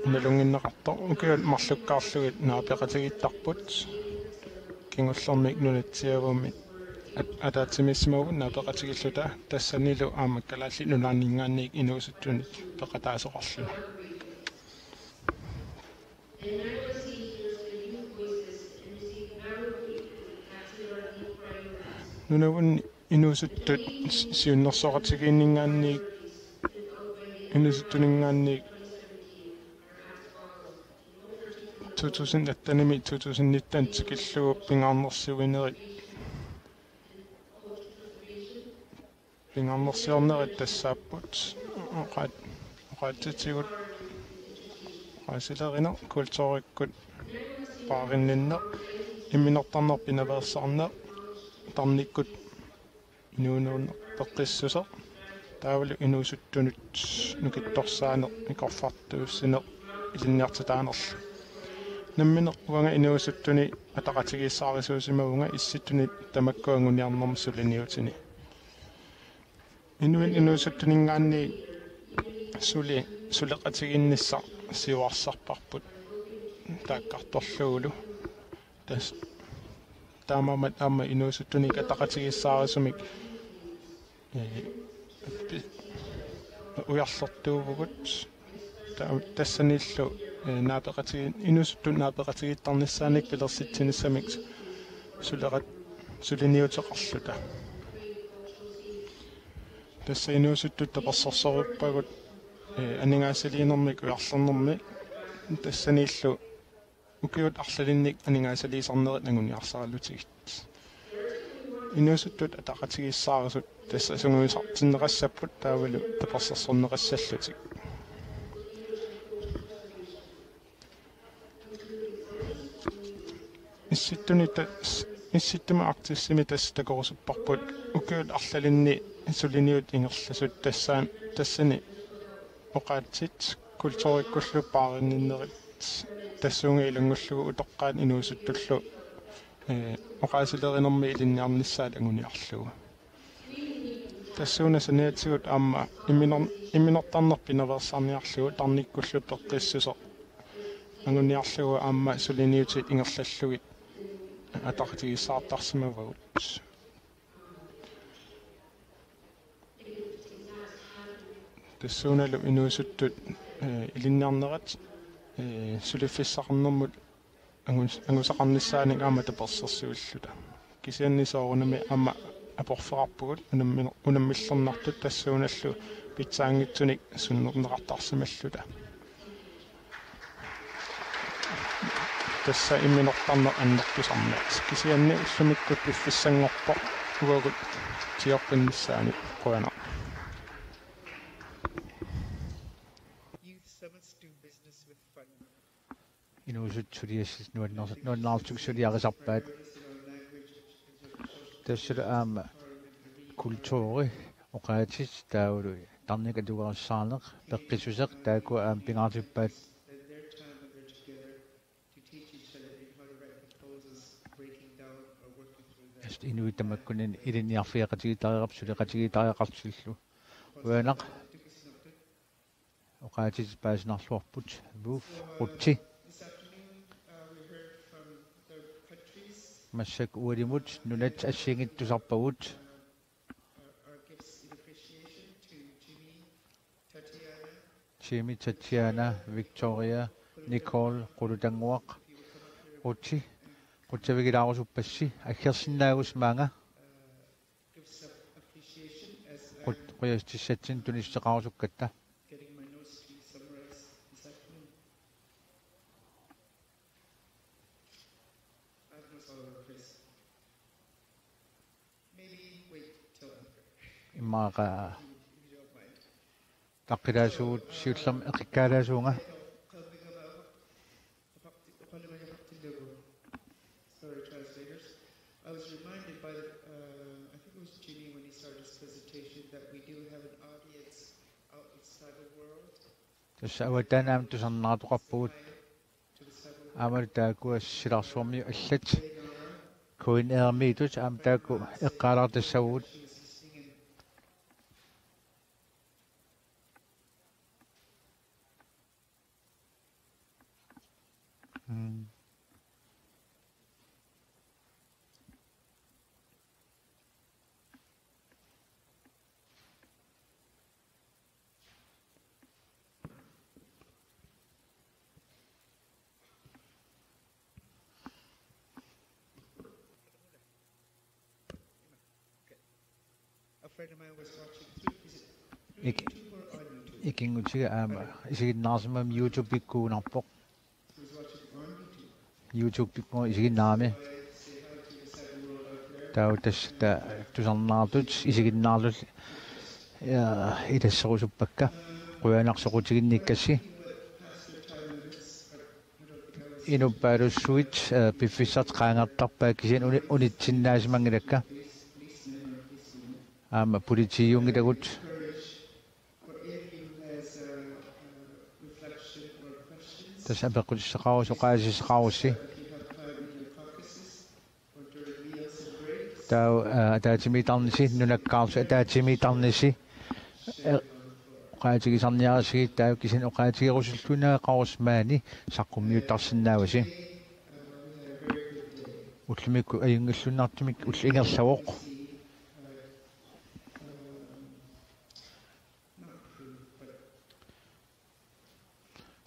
inalunginneqartor ukiut marlukkaarlugit naapeqatigittarput kingullermik nunatsiavummit ataatsimeersuarnera naapeqatigilluta tassanilu aamakkalaalli nunaanningaanniik inuusuttunit peqataasoqarluna nunavunni inuusuttut siunnersoqatigiinningaanniik inuusuttuningaanniik 2019 tikillugu pingaarnersuinerit pingaarnersiornerit tassaapput oqaatitigut qaasileriner kultuurikkut paarinninner imminertarner pinaversarner tarnikkut inuunuunner peqqissuser taavalu inuusuttunut nukittorsaaner ikorfartuussiner ilinniartataanerlu namminer uanga inuusuttuni ataqatigiissaarisuusimagunga issittuni tamakkuanguniarnerm suliniutini inuin inuusuttuningaanni suleqatiginnissa siuarsarparput taakkartorluulu tas taamamat aama inuusuttuni ataqatigiissaarisuumik ujarlortuuvugut tassanillu naapeqatigin inuusuttun naapeqatigittarnissaanik pilersitsinnissamik suleqat suliniuteqarluta tassa inuusuttut tapersorsoruppagut aningaasaliinermik ujarlernermi tassanillu ukiut arlalinnik aningaasaliisarnerit nanguniarsarallutigit inuusuttut ataqatigiissaarisut tassa sunguisartinneqassapput taavalu tapersorsorneqassallutik issittuma artissimi tassa takorusupparput ukiut arlalinni suliniut ingerlasut tassani oqaatsit kultuurikkullu paarinninnerit tassuunga ilungullugu utoqqaat inuusuttullu oqaasilerinermi ilinniarnissaat anguniarlugu tassuuna saniatsigut aamma imminertarner pinaversarniarlugu tarnikkullu peqqissuser anguniarlugu aamma suliniutit ingerlallugit ataqatigiissaartarsimavagut tassuunalu inuusuttut ilinniarnerat sulifissaqarnermut angusaqarnissaanik aama tapersersuulluta kisiannisoorunami aama aporferarpugut unammillernertut tassuunallu pitsaangitsunik sunnerneqartarsimalluta tassa imminertarner annertusarnaat kisianni ullumikkut piffissangorpo uagut tiorpinnissaani qoana Youth summits do business with fun. inuusut suliassis nuannaartuk suliarisarpaat tassula aama kultuuri oqaatis taavulu tarnik atugarsaaneq peqqisuseq taakku aam pingaartippaat Spend their time when they're together to teach each other how to write proposals, breaking down or working through them. inuitamakkunin ilinniarfiaqatigitariqap suleqatigitariaqartillu uanaq oqaatis paasinarluarput vuuf qutsi This afternoon, we heard from the countries масsak уалимут нунат ассигиттусарпагут our gifts in appreciation to Jimmy, Tatiana. Jimmy, Tatiana, Victoria, Nicole, qulutangуaq qutsi qutsavigilaarusupassi аггерсинаагус маanga Gifts of appreciation as quyastissatsin tunisseqarusukkatta getting my notes to summarize this afternoon. I have notes all over the place. Maybe wait till after, иммааqa if you don't mind. taqqiraasuut siullerm eqikkaalaasuunga Sorry, translators. I was reminded by the, I think it was Jimmy when he started his presentation, that we do have an audience outside the world, tassa awataanaam tusarnaatuqarpugut to the side of the aamalu taakua silarsuarmi allat world, KNR miitut taku eqqaalartassavut A friend of mine was watching through, is it through Ik- YouTube or on YouTube? ikingutiga isiginnaarsimam YouTube pikkuunarpoq He was watching on YouTube. YouTube pikku isiginnaami Say hi to the Seven World out there. tau tasta tusarnaartut isiginnaarlul itasserusuppakka quyanarsoqutiginnikkassi inuppaarussuit piffissart qaangartarpaa kisian unitsinnaasimanngilakka politiiungilagut For if you has reflection or questions, tas apequtissaqarusu qaasissaqarussi if you have time in your caucuses or during meals and breaks, tau ataatimitarnissi nunakkaarsu ataatimitarnissi qaatigisarniarasigi tau kisin oqaatigirusulluunaa qarusmaani saqqummiuttarsinnaavasi ullumikku ayungillunnaartimik ullingerlavoq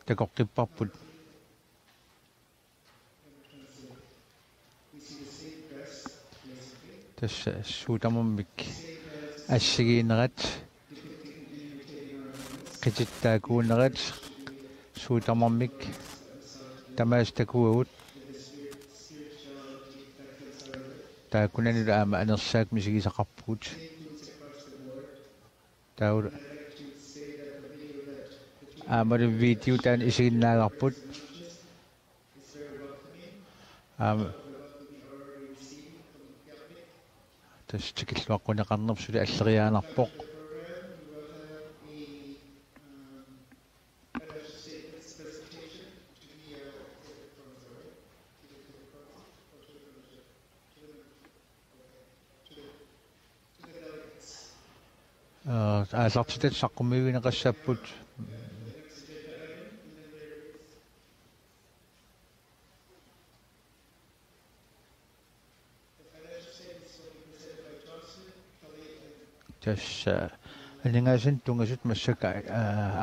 takoqqipparput tassa suutamummik ассигиинерат qitittaakuunerat suutamormik tamaastакуагут тааккунанила аама анерсаак мисигисақарпугут таула аамали видео таан исигиннаагарпут аама тастикиллуаққунеқарнерсули аллериаанарпоқ аалартитат саққуммиуинеқассаппут тасса анингаасин тунгасут массака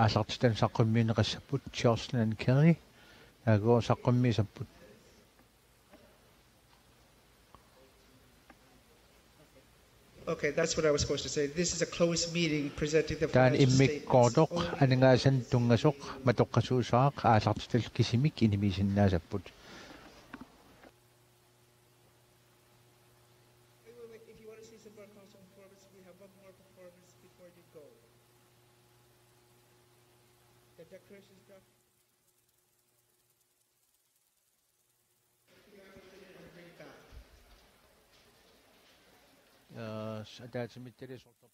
аалартитан саққуммиунеқассаппут Jocelyn Kerry агоо саққуммисаппут okay, that's what I was supposed to say. This is a closed meeting presenting the таан financial иммиккоотоқ statements. анингаасан тунгасоқ матоққасуусаақ аалартитал кисимик инимисиннаасаппут Wait. If you want to see some more council performance, we have one more performance before you go. The decorations done. Bring back. атаатимиттали сорта